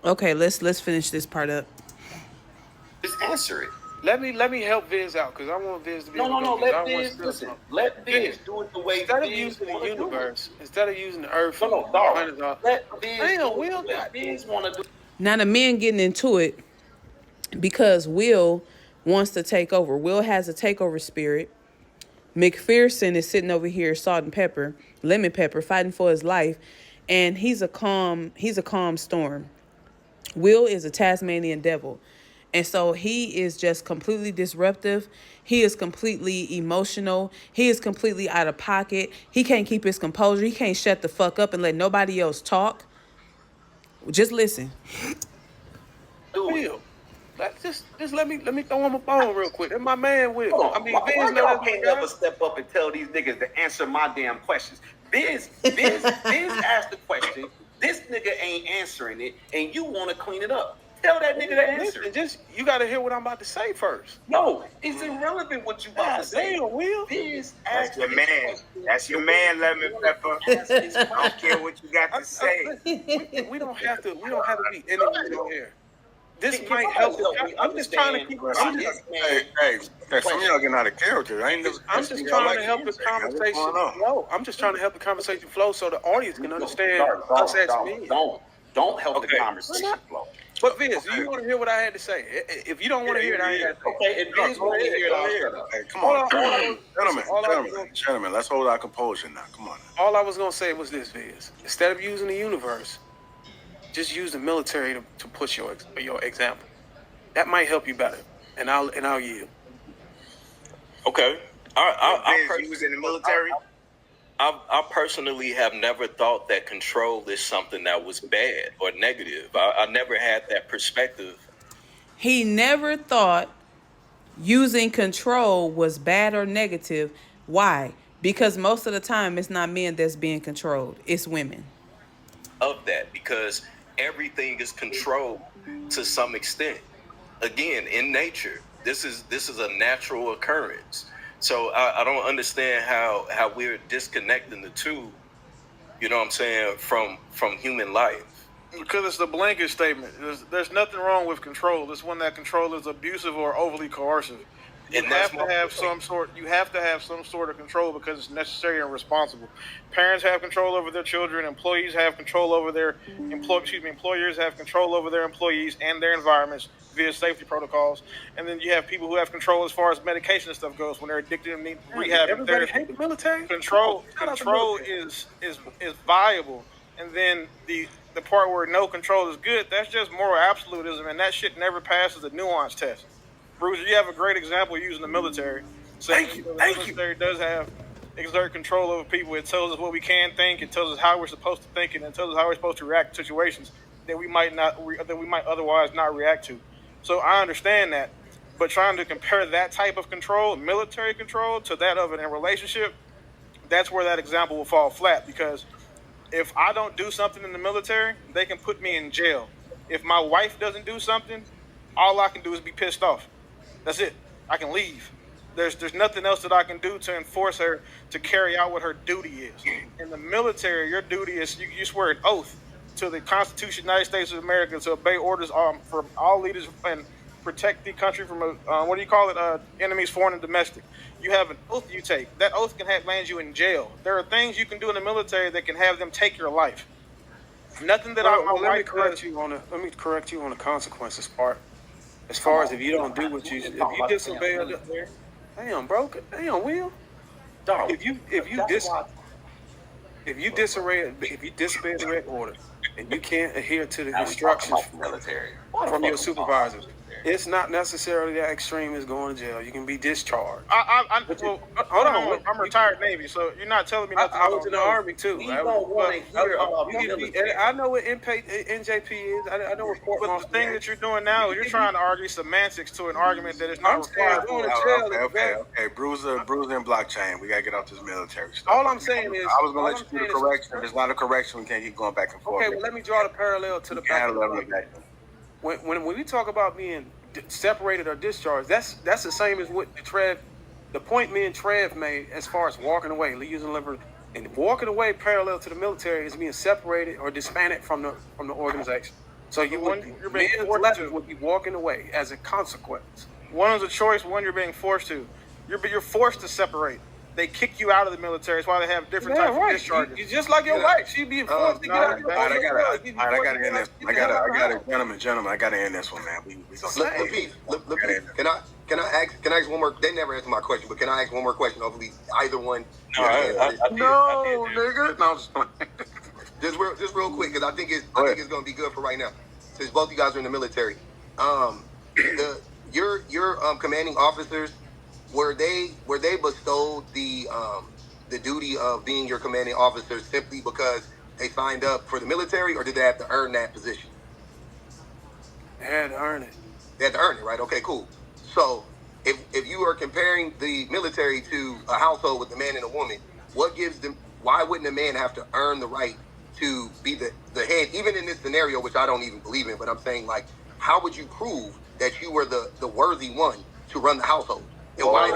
Okay, let's finish this part up. Just answer it. Let me help Viz out because I want Viz to be No, able to no, go no. because I Let don't want to Biz steal listen. something. Let Viz, Biz do it the way instead of Biz using the want to do it. universe, instead of using the earth No, and no, dog. planets, all Let Biz damn, do it the Will, way God, Biz want to do. Now the men getting into it because Will wants to take over. Will has a takeover spirit. McPherson is sitting over here, salt and pepper, lemon pepper, fighting for his life, and he's a calm storm. Will is a Tasmanian devil. And so he is just completely disruptive. He is completely emotional. He is completely out of pocket. He can't keep his composure. He can't shut the fuck up and let nobody else talk. Just listen. Do it. Will. Just let me throw him a bone real quick. That's my man, Will. Hold I on. mean, Why Viz know y'all that's my can't guy. never step up and tell these niggas to answer my damn questions? Biz asked the question. This nigga ain't answering it, and you want to clean it up. Tell that nigga to answer. Listen, just you got to hear what I'm about to say first. No, it's irrelevant what you about to say. Damn, Will. Biz That's asked your this man. question. That's your man, Lemon Pepper. Ask his I don't question. care what you got to say. Listen, we don't have to. We don't have to be enemies on here. This Can might somebody help. help me I'm just trying to understand keep. why I'm this just. man? Hey, some of y'all getting out of character. I ain't never. I'm just y'all trying like to help the answer, man. What's conversation going on? flow. I'm just trying to help the conversation flow so the audience can understand us as men. Don't help the Okay. conversation flow. But Vince, Okay. you want to hear what I had to say? If you don't want to hear it, I ain't got to say it. Okay, and Biz Go want to ahead. hear it. Go I'll ahead. shut up. Hey, come All on, I gentlemen. Let's hold our composure now. Come on. all I was gonna say was this, Vince. Instead of using the universe, just use the military to push your example. That might help you better. And I'll yield. Okay. Biz, you was in the military. I personally have never thought that control is something that was bad or negative. I never had that perspective. He never thought using control was bad or negative. Why? Because most of the time it's not men that's being controlled, it's women. Of that because everything is controlled to some extent. Again, in nature, this is a natural occurrence. So I don't understand how we're disconnecting the two. You know what I'm saying from human life. Because it's the blanket statement. There's nothing wrong with control. It's when that control is abusive or overly coercive. You And that's have to my have point. some sort of control because it's necessary and responsible. Parents have control over their children. Employees have control over their employers have control over their employees and their environments via safety protocols. And then you have people who have control as far as medication and stuff goes when they're addicted and need rehab. Everybody hate the military. Control is viable, and then the part where no control is good, that's just moral absolutism, and that shit never passes the nuance test. Bruce, you have a great example using the military. Thank you. The military does have exert control over people. It tells us what we can think. It tells us how we're supposed to think, and it tells us how we're supposed to react to situations that we might otherwise not react to. So I understand that, but trying to compare that type of control, military control, to that of it in a relationship, that's where that example will fall flat because if I don't do something in the military, they can put me in jail. If my wife doesn't do something, all I can do is be pissed off. That's it. I can leave. There's nothing else that I can do to enforce her to carry out what her duty is. In the military, your duty is you swear an oath to the Constitution of the United States of America to obey orders from all leaders and protect the country from what do you call it? Enemies, foreign and domestic. You have an oath you take. That oath can land you in jail. There are things you can do in the military that can have them take your life. Nothing that let me correct you on the consequences part. As far as if you don't do what if you disobey, damn, bro, damn, Will. Dog, If you disobey a direct order and you can't adhere to the instructions military from your supervisors, it's not necessarily that extreme as going to jail. You can be discharged. Hold on. I'm retired Navy, so you're not telling me nothing. I was in the Army too. We don't want to hear about the military. I know what NJP is. I know what court. But the thing that you're doing now is you're trying to argue semantics to an argument that is not required. Okay. Bruiser and blockchain. We gotta get off this military stuff. All I'm saying is, I was gonna let you do the correction. If it's not a correction, we can't keep going back and forth. Okay, well, let me draw the parallel to the back. When we talk about being separated or discharged, that's the same as what the point me and Trev made as far as walking away, using lever, and walking away parallel to the military is being separated or disbanded from the organization. So you're being men's forced lessons to. would be walking away as a consequence. One is a choice, one you're being forced to. You're forced to separate. They kick you out of the military. That's why they have different Yeah, types right. of discharges. You just like your wife. She be forced to get out. no, All right, I gotta You be end forced this. to I get out of the gotta, house. gentlemen, I gotta end this one, man. We gonna Can I ask one more? They never answered my question, but can I ask one more question? Hopefully, either one. No, I did. nigga. No, I'm just playing. Just real quick, because I think it's going to be good for right now. Since both you guys are in the military, your commanding officers, were they bestowed the duty of being your commanding officers simply because they signed up for the military, or did they have to earn that position? They had to earn it. They had to earn it, right? Okay, cool. So if you are comparing the military to a household with a man and a woman, what gives them? Why wouldn't a man have to earn the right to be the head, even in this scenario, which I don't even believe in? But I'm saying, like, how would you prove that you were the worthy one to run the household? And why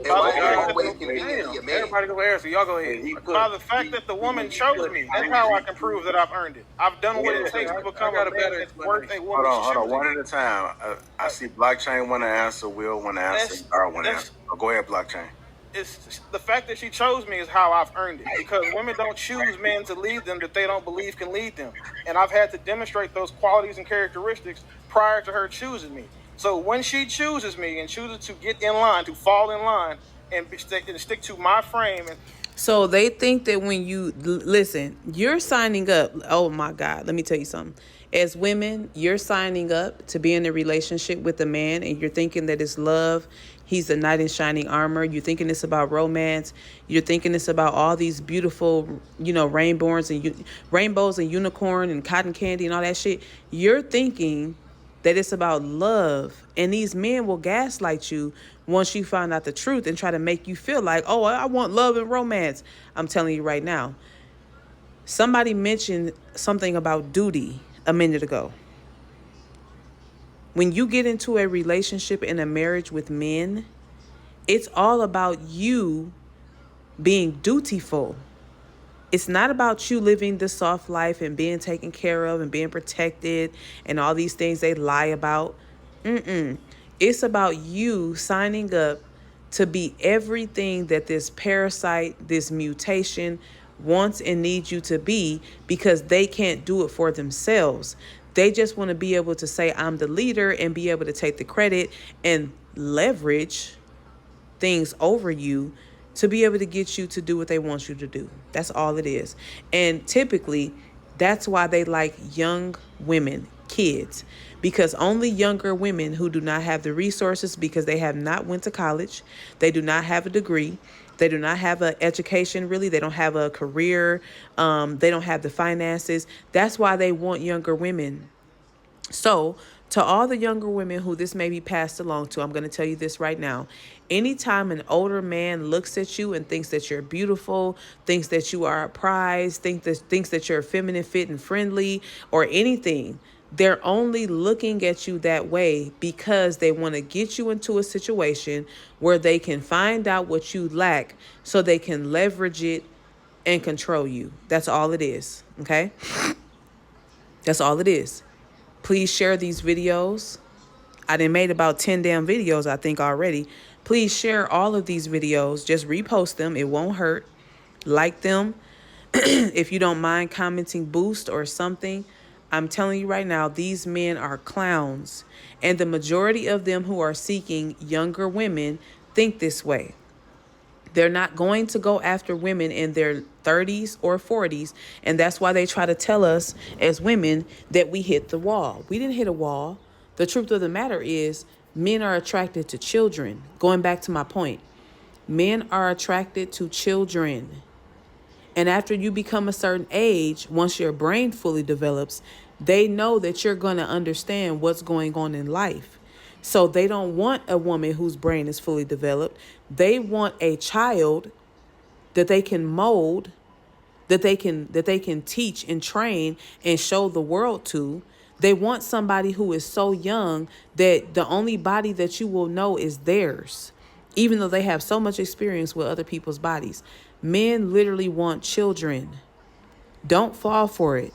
always convenient to your man? Everybody go answer. Y'all go ahead. By the fact that the woman chose me, that's how I can prove that I've earned it. I've done what it takes to become I got a a better man that's worth a explanation. woman's Hold on, choosing. one at a time. I see Blockchain want to answer, Will want to answer, Dar want to answer. Oh, go ahead, Blockchain. It's the fact that she chose me is how I've earned it, because women don't choose men to lead them that they don't believe can lead them, and I've had to demonstrate those qualities and characteristics prior to her choosing me. So when she chooses me and chooses to get in line, to fall in line, and stick to my frame, and So they think that when you listen, you're signing up. Oh my God, let me tell you something. As women, you're signing up to be in a relationship with a man, and you're thinking that it's love. He's the knight in shining armor. You're thinking it's about romance. You're thinking it's about all these beautiful, rainbows and unicorn and cotton candy and all that shit. You're thinking that it's about love, and these men will gaslight you once you find out the truth and try to make you feel like, oh, I want love and romance. I'm telling you right now, somebody mentioned something about duty a minute ago. When you get into a relationship and a marriage with men, it's all about you being dutiful. It's not about you living the soft life and being taken care of and being protected and all these things they lie about. It's about you signing up to be everything that this parasite, this mutation wants and needs you to be, because they can't do it for themselves. They just want to be able to say, I'm the leader, and be able to take the credit and leverage things over you to be able to get you to do what they want you to do. That's all it is. And typically, that's why they like young women, kids, because only younger women who do not have the resources, because they have not went to college, they do not have a degree, they do not have an education, really, they don't have a career, they don't have the finances. That's why they want younger women. So to all the younger women who this may be passed along to, I'm going to tell you this right now. Anytime an older man looks at you and thinks that you're beautiful, thinks that you are a prize, thinks that you're feminine, fit, and friendly, or anything, they're only looking at you that way because they want to get you into a situation where they can find out what you lack so they can leverage it and control you. That's all it is. Okay? That's all it is. Please share these videos. I done made about 10 damn videos, I think, already. Please share all of these videos. Just repost them. It won't hurt. Like them. If you don't mind commenting boost or something. I'm telling you right now, these men are clowns. And the majority of them who are seeking younger women think this way. They're not going to go after women in their 30s or 40s. And that's why they try to tell us as women that we hit the wall. We didn't hit a wall. The truth of the matter is men are attracted to children. Going back to my point, men are attracted to children. And after you become a certain age, once your brain fully develops, they know that you're going to understand what's going on in life. So they don't want a woman whose brain is fully developed. They want a child that they can mold, that they can teach and train and show the world to. They want somebody who is so young that the only body that you will know is theirs, even though they have so much experience with other people's bodies. Men literally want children. Don't fall for it.